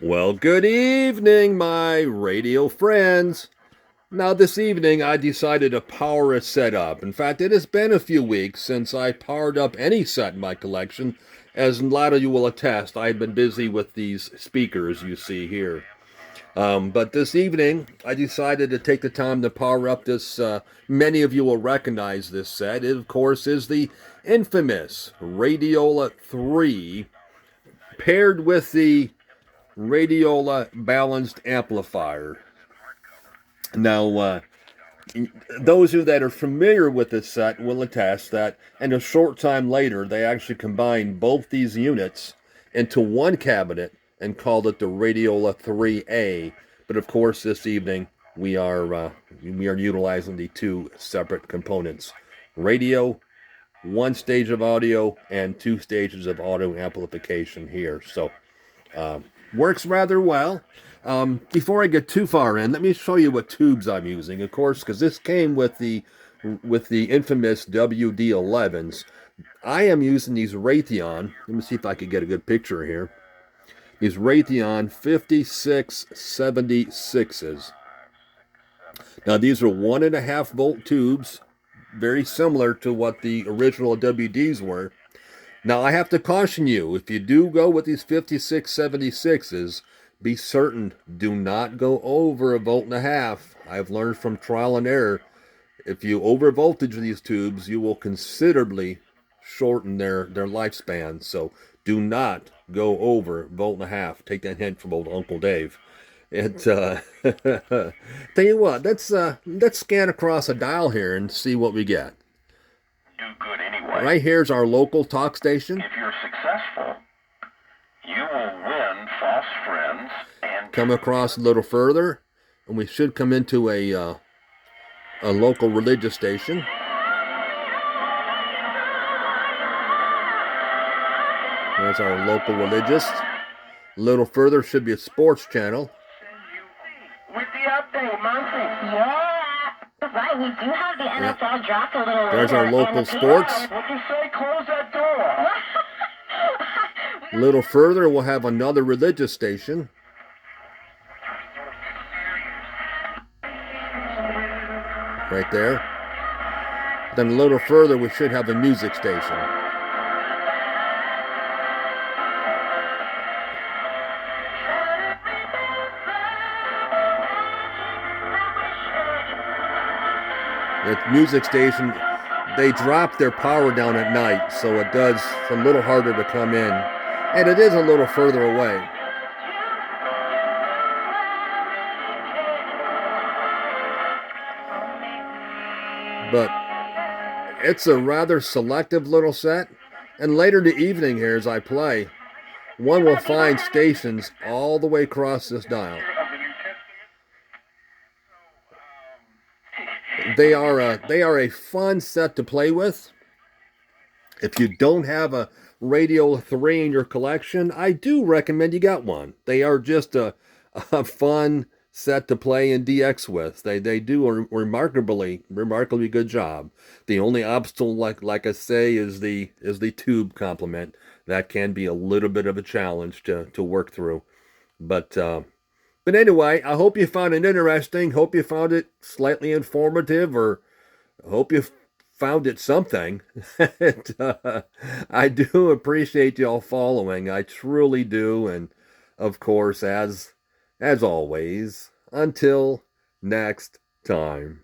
Well, good evening, my radio friends. Now, this evening I decided to power a set up. In fact, it has been a few weeks since I powered up any set in my collection. As a lot of you will attest, I've been busy with these speakers you see here. But this evening, I decided to take the time to power up this. Many of you will recognize this set. It, of course, is the infamous Radiola III, paired with the Radiola Balanced Amplifier. Now, those of you that are familiar with this set will attest that, and a short time later, they actually combined both these units into one cabinet and called it the Radiola 3A. But of course, this evening we are utilizing the two separate components: radio, one stage of audio, and two stages of audio amplification here. So works rather well. Before I get too far in, let me show you what tubes I'm using. Of course, because this came with the infamous WD11s. I am using these Raytheon. Let me see if I can get a good picture here. These Raytheon 5676s. Now these are 1.5 volt tubes, very similar to what the original WDs were. Now, I have to caution you, if you do go with these 5676s, be certain, do not go over 1.5 volts. I've learned from trial and error, if you over voltage these tubes, you will considerably shorten their lifespan. So do not go over 1.5 volts. Take that hint from old Uncle Dave. And tell you what, let's scan across a dial here and see what we get. Do good anyway. Right here's our local talk station. If you're successful, you will win false friends and Come across a little further, and we should come into a local religious station. There's our local religious. A little further should be a sports channel. with the update, Muncie. Yeah, right. We do have the NFL draft a little There's later, our local and the sports. What you say? Close that door. A little further, we'll have another religious station. Right there. Then a little further, we should have a music station. The music station, they drop their power down at night, so it does a little harder to come in. And it is a little further away. But it's a rather selective little set. And later in the evening here as I play, one will find stations all the way across this dial. They are a fun set to play with. If you don't have a Radio 3 in your collection, I do recommend you get one. They are just a fun set to play in DX with. They do a remarkably good job. The only obstacle, like I say, is the tube complement. That can be a little bit of a challenge to work through. But anyway, I hope you found it interesting. Hope you found it slightly informative, or hope you found it something. I do appreciate y'all following. I truly do. And of course, as always, until next time.